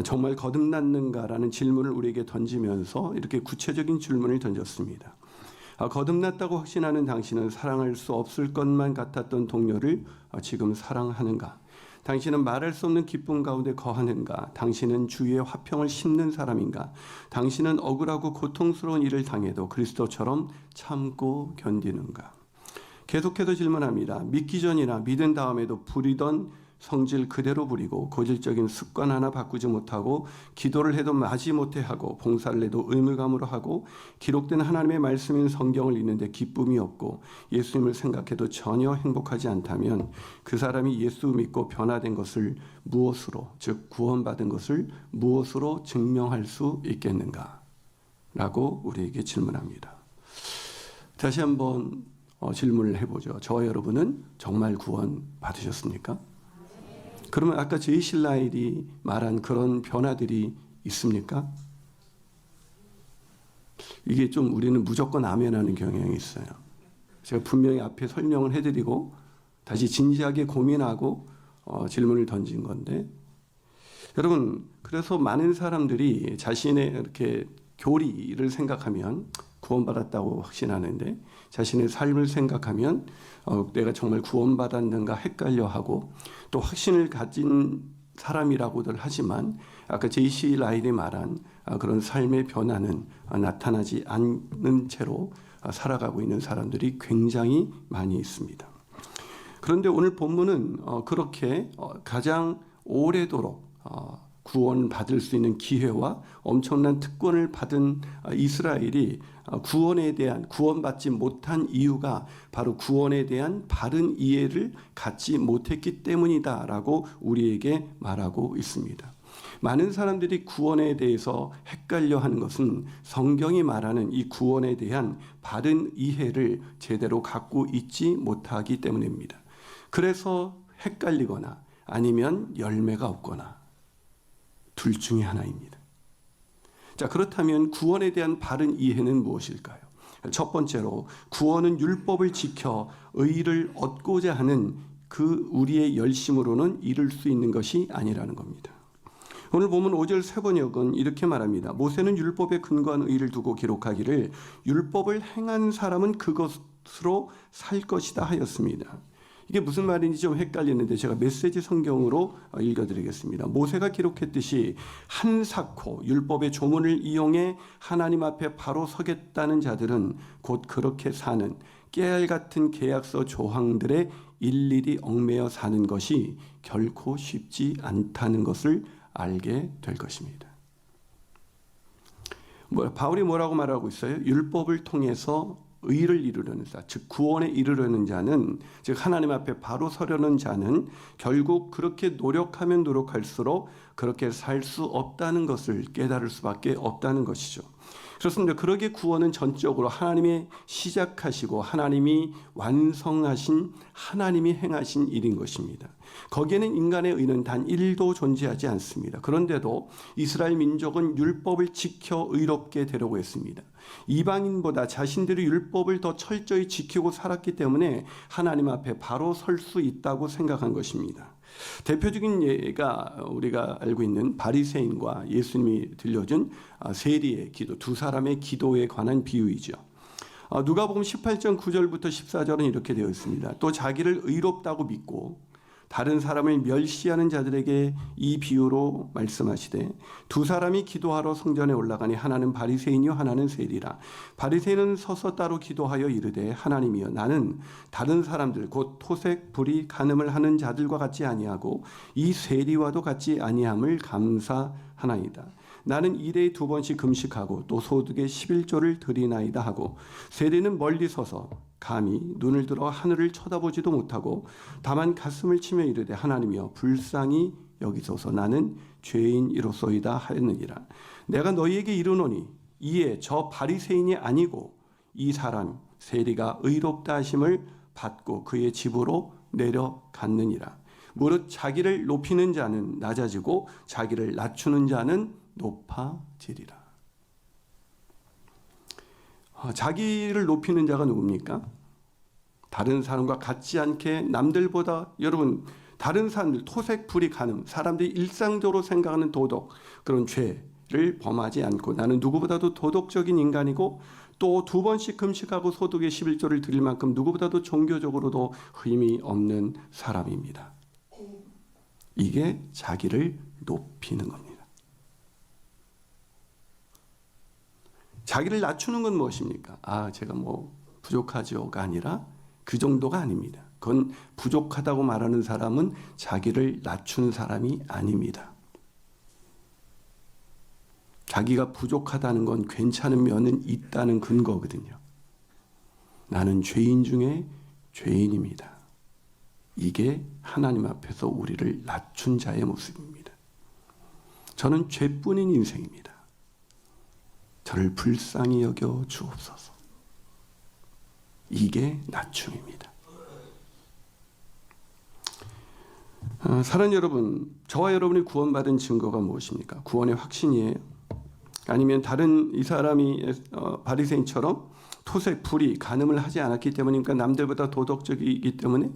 정말 거듭났는가라는 질문을 우리에게 던지면서 이렇게 구체적인 질문을 던졌습니다. 거듭났다고 확신하는 당신은 사랑할 수 없을 것만 같았던 동료를 지금 사랑하는가? 당신은 말할 수 없는 기쁨 가운데 거하는가? 당신은 주위에 화평을 심는 사람인가? 당신은 억울하고 고통스러운 일을 당해도 그리스도처럼 참고 견디는가? 계속해서 질문합니다. 믿기 전이나 믿은 다음에도 부리던 성질 그대로 부리고 고질적인 습관 하나 바꾸지 못하고 기도를 해도 마지 못해 하고 봉사를 해도 의무감으로 하고 기록된 하나님의 말씀인 성경을 읽는데 기쁨이 없고 예수님을 생각해도 전혀 행복하지 않다면 그 사람이 예수 믿고 변화된 것을 무엇으로, 즉 구원받은 것을 무엇으로 증명할 수 있겠는가? 라고 우리에게 질문합니다. 다시 한번 질문을 해보죠. 저와 여러분은 정말 구원 받으셨습니까? 그러면 아까 제이실 라일이 말한 그런 변화들이 있습니까? 이게 좀 우리는 무조건 아멘하는 경향이 있어요. 제가 분명히 앞에 설명을 해드리고 다시 진지하게 고민하고 질문을 던진 건데, 여러분, 그래서 많은 사람들이 자신의 이렇게 교리를 생각하면 구원받았다고 확신하는데 자신의 삶을 생각하면 내가 정말 구원받았는가 헷갈려하고 또 확신을 가진 사람이라고들 하지만 아까 제이시 라일이 말한 그런 삶의 변화는 나타나지 않는 채로 살아가고 있는 사람들이 굉장히 많이 있습니다. 그런데 오늘 본문은 그렇게 가장 오래도록 구원받을 수 있는 기회와 엄청난 특권을 받은 이스라엘이 구원받지 못한 이유가 바로 구원에 대한 바른 이해를 갖지 못했기 때문이다라고 우리에게 말하고 있습니다. 많은 사람들이 구원에 대해서 헷갈려 하는 것은 성경이 말하는 이 구원에 대한 바른 이해를 제대로 갖고 있지 못하기 때문입니다. 그래서 헷갈리거나 아니면 열매가 없거나 둘 중에 하나입니다. 자, 그렇다면 구원에 대한 바른 이해는 무엇일까요? 첫 번째로 구원은 율법을 지켜 의를 얻고자 하는 그 우리의 열심으로는 이룰 수 있는 것이 아니라는 겁니다. 오늘 보면 5절 세번역은 이렇게 말합니다. 모세는 율법에 근거한 의를 두고 기록하기를 율법을 행한 사람은 그것으로 살 것이다 하였습니다. 이게 무슨 말인지 좀 헷갈리는데 제가 메시지 성경으로 읽어드리겠습니다. 모세가 기록했듯이 한사코 율법의 조문을 이용해 하나님 앞에 바로 서겠다는 자들은 곧 그렇게 사는 깨알 같은 계약서 조항들에 일일이 얽매여 사는 것이 결코 쉽지 않다는 것을 알게 될 것입니다. 바울이 뭐라고 말하고 있어요? 율법을 통해서 의를 이루려는 자, 즉 구원에 이르려는 자는, 즉 하나님 앞에 바로 서려는 자는 결국 그렇게 노력하면 노력할수록 그렇게 살 수 없다는 것을 깨달을 수밖에 없다는 것이죠. 그렇습니다. 그러기에 구원은 전적으로 하나님이 시작하시고 하나님이 완성하신, 하나님이 행하신 일인 것입니다. 거기에는 인간의 의는 단 1도 존재하지 않습니다. 그런데도 이스라엘 민족은 율법을 지켜 의롭게 되려고 했습니다. 이방인보다 자신들이 율법을 더 철저히 지키고 살았기 때문에 하나님 앞에 바로 설 수 있다고 생각한 것입니다. 대표적인 예가 우리가 알고 있는 바리새인과 예수님이 들려준 세리의 기도, 두 사람의 기도에 관한 비유이죠. 누가복음 18장 9절부터 14절은 이렇게 되어 있습니다. 또 자기를 의롭다고 믿고 다른 사람을 멸시하는 자들에게 이 비유로 말씀하시되 두 사람이 기도하러 성전에 올라가니 하나는 바리새인이요 하나는 세리라. 바리새인은 서서 따로 기도하여 이르되 하나님이여 나는 다른 사람들 곧 토색, 불의, 간음을 하는 자들과 같지 아니하고 이 세리와도 같지 아니함을 감사하나이다. 나는 일에 2번씩 금식하고 또 소득의 11조를 드리나이다 하고 세리는 멀리 서서 감히 눈을 들어 하늘을 쳐다보지도 못하고 다만 가슴을 치며 이르되 하나님이여 불쌍히 여기소서 나는 죄인이로소이다 하였느니라. 내가 너희에게 이르노니 이에 저 바리새인이 아니고 이 사람 세리가 의롭다 하심을 받고 그의 집으로 내려갔느니라. 무릇 자기를 높이는 자는 낮아지고 자기를 낮추는 자는 높아지리라. 자기를 높이는 자가 누굽니까? 다른 사람과 같지 않게 남들보다, 여러분 다른 사람들, 토색, 불이, 간음, 사람들이 일상적으로 생각하는 도덕, 그런 죄를 범하지 않고 나는 누구보다도 도덕적인 인간이고 또 2번씩 금식하고 소득의 11조를 드릴 만큼 누구보다도 종교적으로도 흠이 없는 사람입니다. 이게 자기를 높이는 겁니다. 자기를 낮추는 건 무엇입니까? 제가 부족하죠가 아니라 그 정도가 아닙니다. 그건 부족하다고 말하는 사람은 자기를 낮춘 사람이 아닙니다. 자기가 부족하다는 건 괜찮은 면은 있다는 근거거든요. 나는 죄인 중에 죄인입니다. 이게 하나님 앞에서 우리를 낮춘 자의 모습입니다. 저는 죄뿐인 인생입니다. 저를 불쌍히 여겨 주옵소서. 이게 낮춤입니다. 사랑하는 여러분, 저와 여러분이 구원받은 증거가 무엇입니까? 구원의 확신이에요? 아니면 다른 이 사람이 바리새인처럼 토색, 불의, 간음을 하지 않았기 때문입니까? 남들보다 도덕적이기 때문에?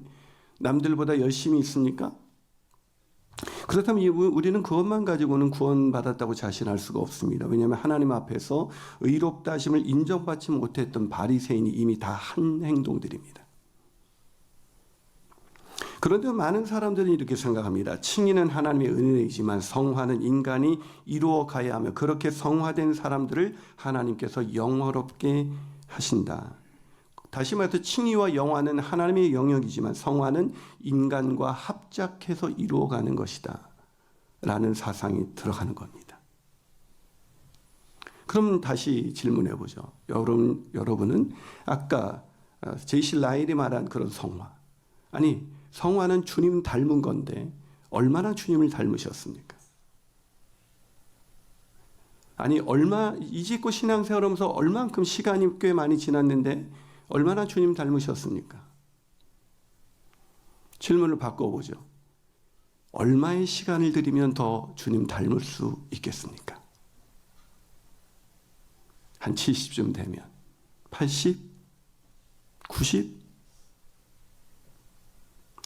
남들보다 열심히 있습니까? 그렇다면 우리는 그것만 가지고는 구원받았다고 자신할 수가 없습니다. 왜냐하면 하나님 앞에서 의롭다 하심을 인정받지 못했던 바리새인이 이미 다 한 행동들입니다. 그런데 많은 사람들은 이렇게 생각합니다. 칭의는 하나님의 은혜이지만 성화는 인간이 이루어 가야 하며 그렇게 성화된 사람들을 하나님께서 영화롭게 하신다. 다시 말해서 칭의와 영화는 하나님의 영역이지만 성화는 인간과 합작해서 이루어가는 것이다 라는 사상이 들어가는 겁니다. 그럼 다시 질문해 보죠. 여러분은 아까 제이시 라일이 말한 그런 성화, 아니 성화는 주님 닮은 건데 얼마나 주님을 닮으셨습니까? 아니 이집고 신앙생활 하면서 얼만큼 시간이 꽤 많이 지났는데 얼마나 주님 닮으셨습니까? 질문을 바꿔보죠. 얼마의 시간을 들이면 더 주님 닮을 수 있겠습니까? 한 70쯤 되면 80? 90?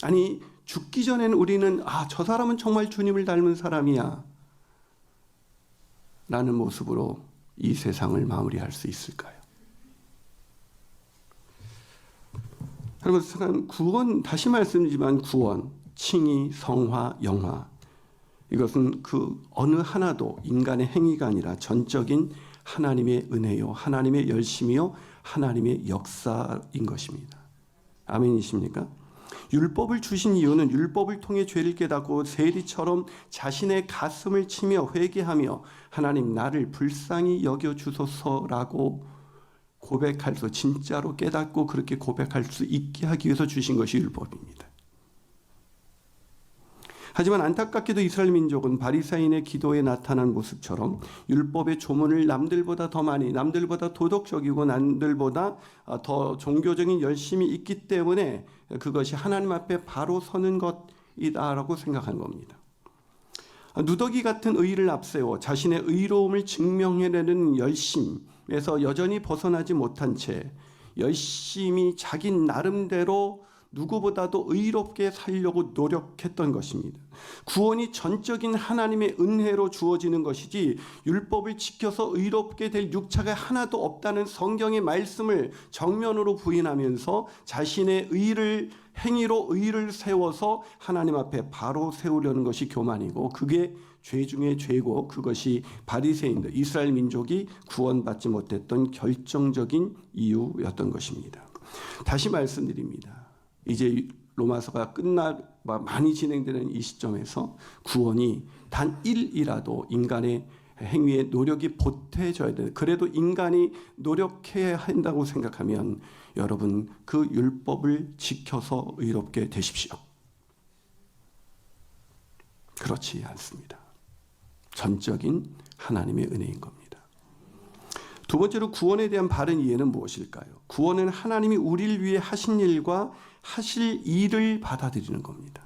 아니 죽기 전에는 우리는 저 사람은 정말 주님을 닮은 사람이야 라는 모습으로 이 세상을 마무리할 수 있을까요? 여러분, 구원, 다시 말씀드리지만 구원, 칭의, 성화, 영화, 이것은 그 어느 하나도 인간의 행위가 아니라 전적인 하나님의 은혜요, 하나님의 열심이요, 하나님의 역사인 것입니다. 아멘이십니까? 율법을 주신 이유는 율법을 통해 죄를 깨닫고 세리처럼 자신의 가슴을 치며 회개하며 하나님 나를 불쌍히 여겨주소서라고 고백할 수, 진짜로 깨닫고 그렇게 고백할 수 있게 하기 위해서 주신 것이 율법입니다. 하지만 안타깝게도 이스라엘 민족은 바리새인의 기도에 나타난 모습처럼 율법의 조문을 남들보다 더 많이, 남들보다 도덕적이고 남들보다 더 종교적인 열심이 있기 때문에 그것이 하나님 앞에 바로 서는 것이다라고 생각한 겁니다. 누더기 같은 의의를 앞세워 자신의 의로움을 증명해내는 열심에서 여전히 벗어나지 못한 채 열심히 자기 나름대로 누구보다도 의롭게 살려고 노력했던 것입니다. 구원이 전적인 하나님의 은혜로 주어지는 것이지 율법을 지켜서 의롭게 될 육체가 하나도 없다는 성경의 말씀을 정면으로 부인하면서 자신의 행위로 의를 세워서 하나님 앞에 바로 세우려는 것이 교만이고 그게 죄 중에 죄고 그것이 바리새인들, 이스라엘 민족이 구원받지 못했던 결정적인 이유였던 것입니다. 다시 말씀드립니다. 이제 로마서가 많이 진행되는 이 시점에서 구원이 단 1이라도 인간의 행위에 노력이 보태져야 돼요. 그래도 인간이 노력해야 한다고 생각하면 여러분 그 율법을 지켜서 의롭게 되십시오. 그렇지 않습니다. 전적인 하나님의 은혜인 겁니다. 두 번째로 구원에 대한 바른 이해는 무엇일까요? 구원은 하나님이 우리를 위해 하신 일과 하실 일을 받아들이는 겁니다.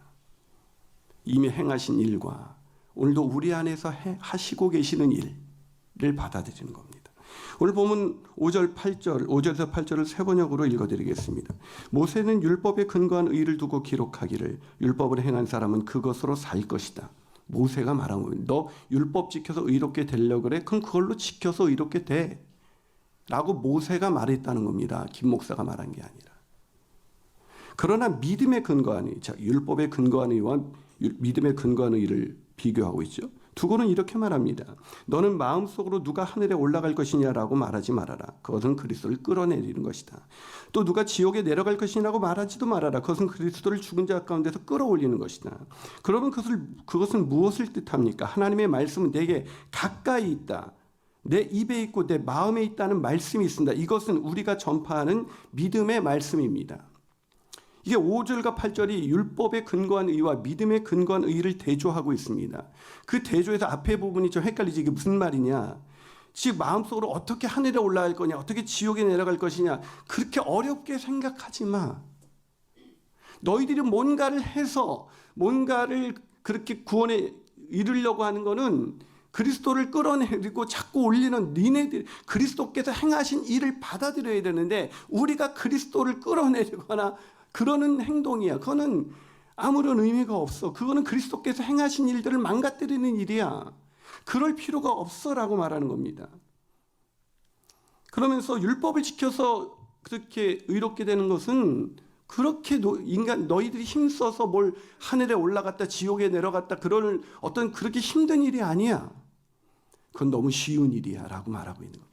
이미 행하신 일과 오늘도 우리 안에서 하시고 계시는 일을 받아들이는 겁니다. 오늘 보면 5절, 8절, 5절에서 8절을 세 번역으로 읽어드리겠습니다. 모세는 율법에 근거한 의를 두고 기록하기를 율법을 행한 사람은 그것으로 살 것이다. 모세가 말한 거예요. 너 율법 지켜서 의롭게 되려고 그래? 그럼 그걸로 지켜서 의롭게 돼. 라고 모세가 말했다는 겁니다. 김 목사가 말한 게 아니라. 그러나 믿음에 근거한 의, 자, 율법에 근거한 의와 믿음에 근거한 의를 비교하고 있죠. 두고는 이렇게 말합니다. 너는 마음속으로 누가 하늘에 올라갈 것이냐라고 말하지 말아라. 그것은 그리스도를 끌어내리는 것이다. 또 누가 지옥에 내려갈 것이냐고 말하지도 말아라. 그것은 그리스도를 죽은 자 가운데서 끌어올리는 것이다. 그러면 그것은 무엇을 뜻합니까? 하나님의 말씀은 내게 가까이 있다. 내 입에 있고 내 마음에 있다는 말씀이 있습니다. 이것은 우리가 전파하는 믿음의 말씀입니다. 이게 5절과 8절이 율법에 근거한 의와 믿음에 근거한 의를 대조하고 있습니다. 그 대조에서 앞에 부분이 좀 헷갈리지. 이게 무슨 말이냐. 즉 마음속으로 어떻게 하늘에 올라갈 거냐, 어떻게 지옥에 내려갈 것이냐, 그렇게 어렵게 생각하지 마. 너희들이 뭔가를 해서 뭔가를 그렇게 구원에 이르려고 하는 거는 그리스도를 끌어내리고 자꾸 올리는 니네들, 그리스도께서 행하신 일을 받아들여야 되는데 우리가 그리스도를 끌어내리거나 그러는 행동이야. 그거는 아무런 의미가 없어. 그거는 그리스도께서 행하신 일들을 망가뜨리는 일이야. 그럴 필요가 없어라고 말하는 겁니다. 그러면서 율법을 지켜서 그렇게 의롭게 되는 것은 그렇게 너희들이 힘써서 뭘 하늘에 올라갔다 지옥에 내려갔다 그런 어떤 그렇게 힘든 일이 아니야. 그건 너무 쉬운 일이야 라고 말하고 있는 겁니다.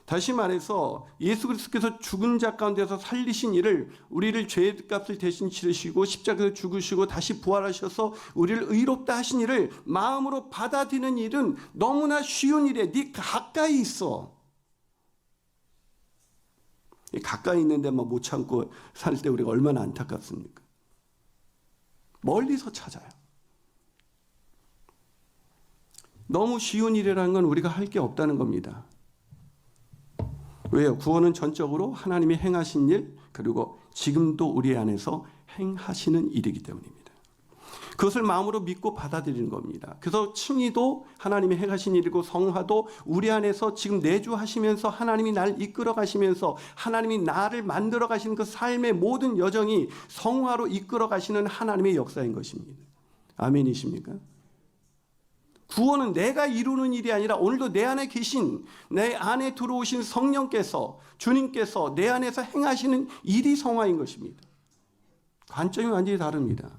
다시 말해서 예수 그리스도께서 죽은 자 가운데서 살리신 일을 우리를 죄값을 대신 치르시고 십자가에서 죽으시고 다시 부활하셔서 우리를 의롭다 하신 일을 마음으로 받아들이는 일은 너무나 쉬운 일이야. 네 가까이 있어. 가까이 있는데 못 참고 살 때 우리가 얼마나 안타깝습니까? 멀리서 찾아요. 너무 쉬운 일이라는 건 우리가 할 게 없다는 겁니다. 왜요? 구원은 전적으로 하나님이 행하신 일, 그리고 지금도 우리 안에서 행하시는 일이기 때문입니다. 그것을 마음으로 믿고 받아들이는 겁니다. 그래서 칭의도 하나님이 행하신 일이고 성화도 우리 안에서 지금 내주하시면서 하나님이 날 이끌어 가시면서 하나님이 나를 만들어 가시는 그 삶의 모든 여정이 성화로 이끌어 가시는 하나님의 역사인 것입니다. 아멘이십니까? 구원은 내가 이루는 일이 아니라 오늘도 내 안에 계신, 내 안에 들어오신 성령께서, 주님께서 내 안에서 행하시는 일이 성화인 것입니다. 관점이 완전히 다릅니다.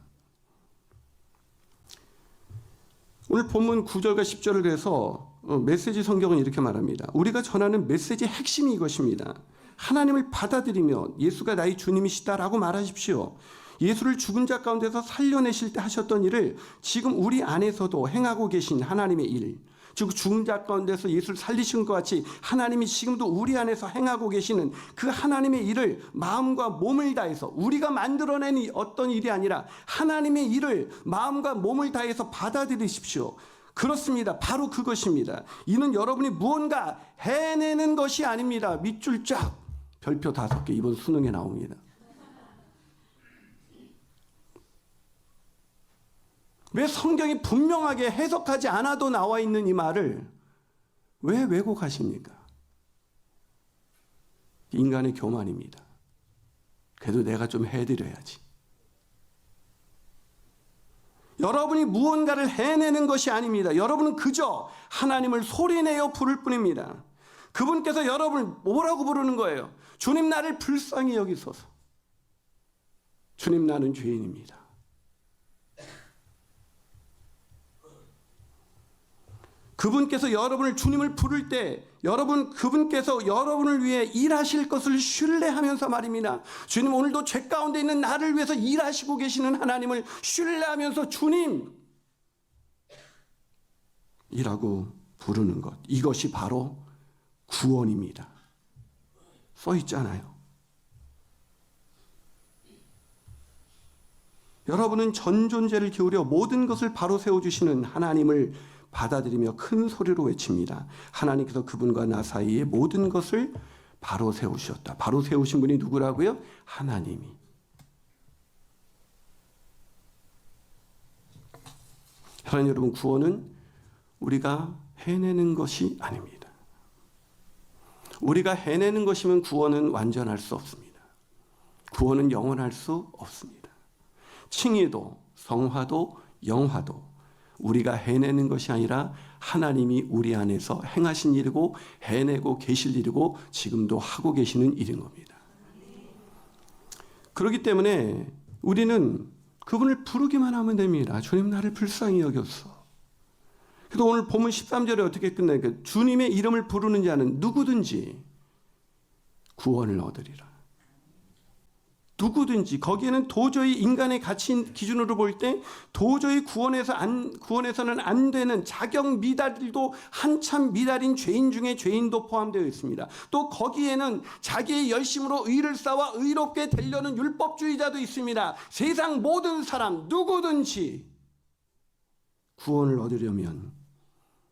오늘 본문 9절과 10절을 그래서 메시지 성경은 이렇게 말합니다. 우리가 전하는 메시지의 핵심이 이것입니다. 하나님을 받아들이며 예수가 나의 주님이시다라고 말하십시오. 예수를 죽은 자 가운데서 살려내실 때 하셨던 일을 지금 우리 안에서도 행하고 계신 하나님의 일, 즉 죽은 자 가운데서 예수를 살리신 것 같이 하나님이 지금도 우리 안에서 행하고 계시는 그 하나님의 일을 마음과 몸을 다해서, 우리가 만들어낸 어떤 일이 아니라 하나님의 일을 마음과 몸을 다해서 받아들이십시오. 그렇습니다. 바로 그것입니다. 이는 여러분이 무언가 해내는 것이 아닙니다. 밑줄 쫙 별표 5개 이번 수능에 나옵니다. 왜 성경이 분명하게 해석하지 않아도 나와 있는 이 말을 왜 왜곡하십니까? 인간의 교만입니다. 그래도 내가 좀 해드려야지. 여러분이 무언가를 해내는 것이 아닙니다. 여러분은 그저 하나님을 소리내어 부를 뿐입니다. 그분께서 여러분을 뭐라고 부르는 거예요? 주님, 나를 불쌍히 여기소서. 주님, 나는 죄인입니다. 그분께서 여러분을 주님을 부를 때 그분께서 여러분을 위해 일하실 것을 신뢰하면서 말입니다. 주님, 오늘도 죄 가운데 있는 나를 위해서 일하시고 계시는 하나님을 신뢰하면서 주님 이라고 부르는 것, 이것이 바로 구원입니다. 써 있잖아요. 여러분은 전 존재를 기울여 모든 것을 바로 세워주시는 하나님을 받아들이며 큰 소리로 외칩니다. 하나님께서 그분과 나 사이에 모든 것을 바로 세우셨다. 바로 세우신 분이 누구라고요? 하나님이. 사랑하는 여러분, 구원은 우리가 해내는 것이 아닙니다. 우리가 해내는 것이면 구원은 완전할 수 없습니다. 구원은 영원할 수 없습니다. 칭의도 성화도 영화도 우리가 해내는 것이 아니라 하나님이 우리 안에서 행하신 일이고 해내고 계실 일이고 지금도 하고 계시는 일인 겁니다. 그렇기 때문에 우리는 그분을 부르기만 하면 됩니다. 주님 나를 불쌍히 여겼어. 그래서 오늘 본문 13절에 어떻게 끝나니까 주님의 이름을 부르는 자는 누구든지 구원을 얻으리라. 누구든지 거기에는 도저히 인간의 가치 기준으로 볼 때 도저히 구원해서는 안 되는 자격 미달도 한참 미달인 죄인 중에 죄인도 포함되어 있습니다. 또 거기에는 자기의 열심으로 의를 쌓아 의롭게 되려는 율법주의자도 있습니다. 세상 모든 사람 누구든지 구원을 얻으려면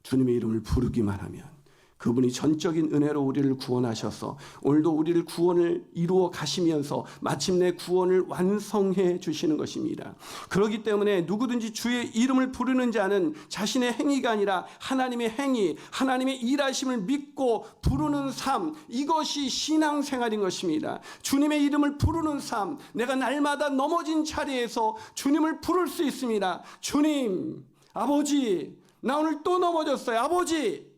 주님의 이름을 부르기만 하면 그분이 전적인 은혜로 우리를 구원하셔서 오늘도 우리를 구원을 이루어 가시면서 마침내 구원을 완성해 주시는 것입니다. 그렇기 때문에 누구든지 주의 이름을 부르는 자는 자신의 행위가 아니라 하나님의 행위, 하나님의 일하심을 믿고 부르는 삶, 이것이 신앙생활인 것입니다. 주님의 이름을 부르는 삶, 내가 날마다 넘어진 자리에서 주님을 부를 수 있습니다. 주님, 아버지, 나 오늘 또 넘어졌어요. 아버지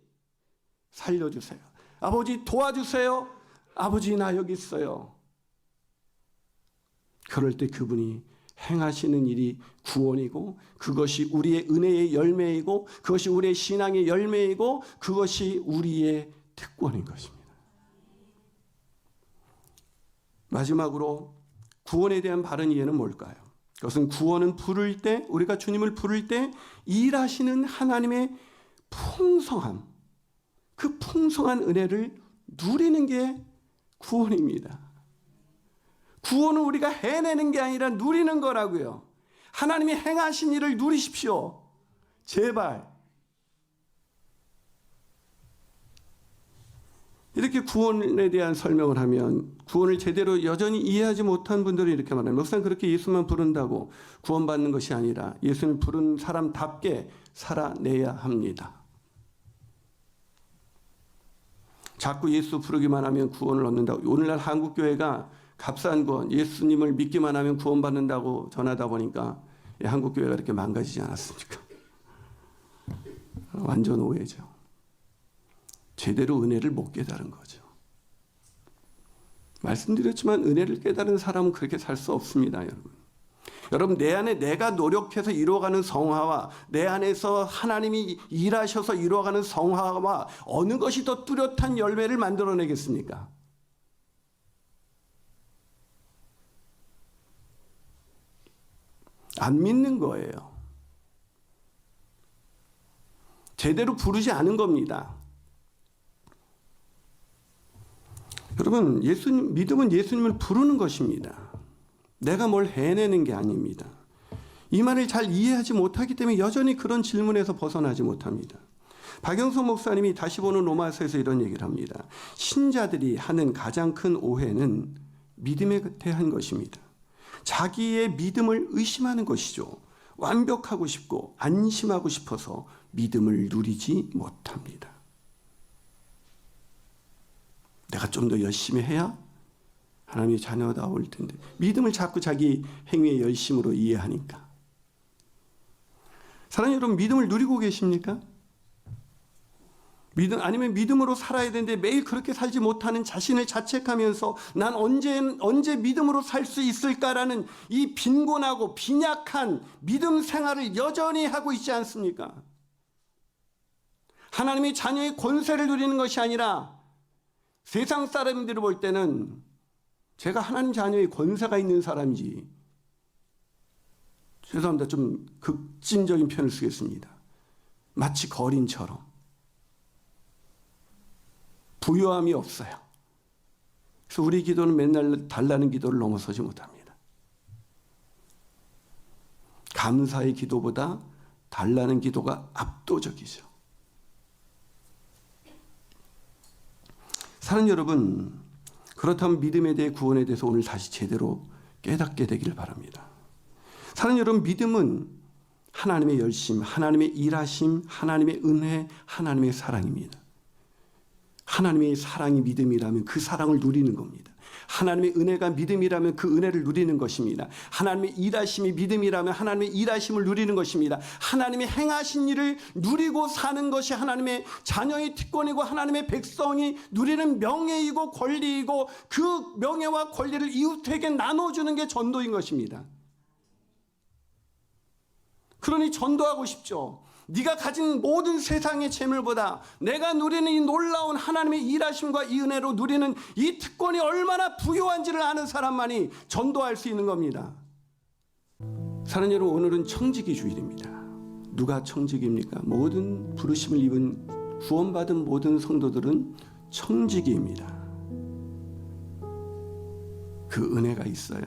살려주세요. 아버지 도와주세요. 아버지 나 여기 있어요. 그럴 때 그분이 행하시는 일이 구원이고 그것이 우리의 은혜의 열매이고 그것이 우리의 신앙의 열매이고 그것이 우리의 특권인 것입니다. 마지막으로 구원에 대한 바른 이해는 뭘까요? 그것은 구원은 부를 때 우리가 주님을 부를 때 일하시는 하나님의 풍성함, 그 풍성한 은혜를 누리는 게 구원입니다. 구원은 우리가 해내는 게 아니라 누리는 거라고요. 하나님이 행하신 일을 누리십시오. 제발. 이렇게 구원에 대한 설명을 하면 구원을 제대로 여전히 이해하지 못한 분들이 이렇게 말해요. 목사님 그렇게 예수만 부른다고 구원받는 것이 아니라 예수를 부른 사람답게 살아내야 합니다. 자꾸 예수 부르기만 하면 구원을 얻는다고. 오늘날 한국교회가 값싼 구원, 예수님을 믿기만 하면 구원받는다고 전하다 보니까 한국교회가 이렇게 망가지지 않았습니까? 완전 오해죠. 제대로 은혜를 못 깨달은 거죠. 말씀드렸지만 은혜를 깨달은 사람은 그렇게 살 수 없습니다, 여러분. 여러분 내 안에 내가 노력해서 이루어가는 성화와 내 안에서 하나님이 일하셔서 이루어가는 성화와 어느 것이 더 뚜렷한 열매를 만들어내겠습니까? 안 믿는 거예요. 제대로 부르지 않은 겁니다. 여러분 믿음은 예수님을 부르는 것입니다. 내가 뭘 해내는 게 아닙니다. 이 말을 잘 이해하지 못하기 때문에 여전히 그런 질문에서 벗어나지 못합니다. 박영선 목사님이 다시 보는 로마서에서 이런 얘기를 합니다. 신자들이 하는 가장 큰 오해는 믿음에 대한 것입니다. 자기의 믿음을 의심하는 것이죠. 완벽하고 싶고 안심하고 싶어서 믿음을 누리지 못합니다. 내가 좀 더 열심히 해야 하나님의 자녀다 올 텐데 믿음을 자꾸 자기 행위의 열심으로 이해하니까. 사랑하는 여러분 믿음을 누리고 계십니까? 아니면 믿음으로 살아야 되는데 매일 그렇게 살지 못하는 자신을 자책하면서 난 언제 믿음으로 살 수 있을까라는 이 빈곤하고 빈약한 믿음 생활을 여전히 하고 있지 않습니까? 하나님의 자녀의 권세를 누리는 것이 아니라 세상 사람들이 볼 때는 제가 하나님 자녀의 권세가 있는 사람이지. 죄송합니다. 좀 극진적인 표현을 쓰겠습니다. 마치 거린처럼. 부요함이 없어요. 그래서 우리 기도는 맨날 달라는 기도를 넘어서지 못합니다. 감사의 기도보다 달라는 기도가 압도적이죠. 사랑하는 여러분, 그렇다면 믿음에 대해 구원에 대해서 오늘 다시 제대로 깨닫게 되기를 바랍니다. 사랑하는 여러분, 믿음은 하나님의 열심, 하나님의 일하심, 하나님의 은혜, 하나님의 사랑입니다. 하나님의 사랑이 믿음이라면 그 사랑을 누리는 겁니다. 하나님의 은혜가 믿음이라면 그 은혜를 누리는 것입니다. 하나님의 일하심이 믿음이라면 하나님의 일하심을 누리는 것입니다. 하나님의 행하신 일을 누리고 사는 것이 하나님의 자녀의 특권이고 하나님의 백성이 누리는 명예이고 권리이고 그 명예와 권리를 이웃에게 나눠주는 게 전도인 것입니다. 그러니 전도하고 싶죠. 네가 가진 모든 세상의 재물보다 내가 누리는 이 놀라운 하나님의 일하심과 이 은혜로 누리는 이 특권이 얼마나 부유한지를 아는 사람만이 전도할 수 있는 겁니다. 사랑하는 여러분, 오늘은 청지기 주일입니다. 누가 청지기입니까? 모든 부르심을 입은 구원받은 모든 성도들은 청지기입니다. 그 은혜가 있어요.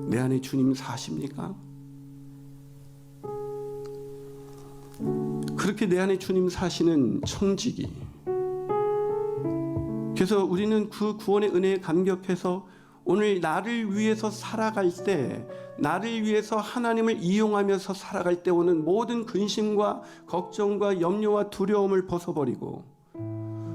내 안에 주님 사십니까? 그렇게 내 안에 주님 사시는 청지기. 그래서 우리는 그 구원의 은혜에 감격해서 오늘 나를 위해서 살아갈 때, 나를 위해서 하나님을 이용하면서 살아갈 때 오는 모든 근심과 걱정과 염려와 두려움을 벗어버리고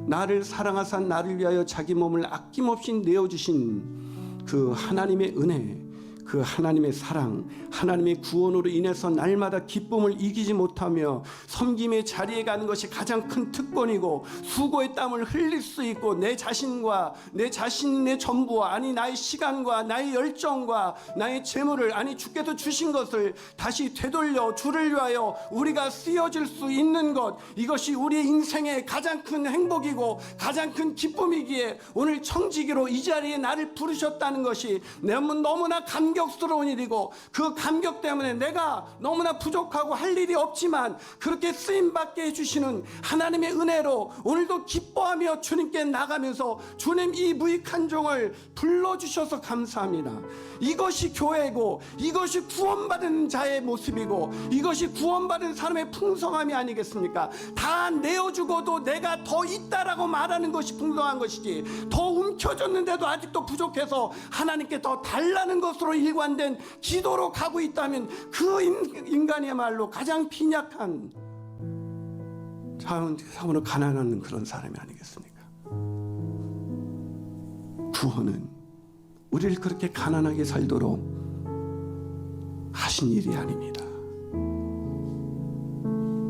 나를 사랑하사 나를 위하여 자기 몸을 아낌없이 내어주신 그 하나님의 은혜, 그 하나님의 사랑, 하나님의 구원으로 인해서 날마다 기쁨을 이기지 못하며 섬김의 자리에 가는 것이 가장 큰 특권이고 수고의 땀을 흘릴 수 있고 내 자신과 내 자신의 전부와 아니 나의 시간과 나의 열정과 나의 재물을 아니 주께서 주신 것을 다시 되돌려 주를 위하여 우리가 쓰여질 수 있는 것, 이것이 우리의 인생의 가장 큰 행복이고 가장 큰 기쁨이기에 오늘 청지기로 이 자리에 나를 부르셨다는 것이 너무나 감격스러운 일이고 그 감격 때문에 내가 너무나 부족하고 할 일이 없지만 그렇게 쓰임받게 해주시는 하나님의 은혜로 오늘도 기뻐하며 주님께 나가면서 주님 이 무익한 종을 불러주셔서 감사합니다. 이것이 교회고 이것이 구원받은 자의 모습이고 이것이 구원받은 사람의 풍성함이 아니겠습니까? 다 내어주고도 내가 더 있다라고 말하는 것이 풍성한 것이지, 더 움켜졌는데도 아직도 부족해서 하나님께 더 달라는 것으로 일관된 기도로 가고 있다면 그 인간이야말로 가장 빈약한 참으로 가난한 그런 사람이 아니겠습니까? 구원은 우리를 그렇게 가난하게 살도록 하신 일이 아닙니다.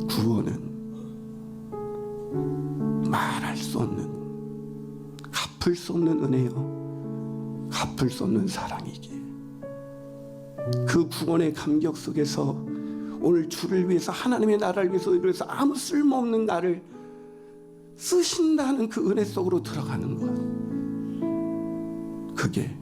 구원은 말할 수 없는, 갚을 수 없는 은혜요, 갚을 수 없는 사랑이기에 그 구원의 감격 속에서 오늘 주를 위해서, 하나님의 나라를 위해서 아무 쓸모없는 나를 쓰신다는 그 은혜 속으로 들어가는 것, 그게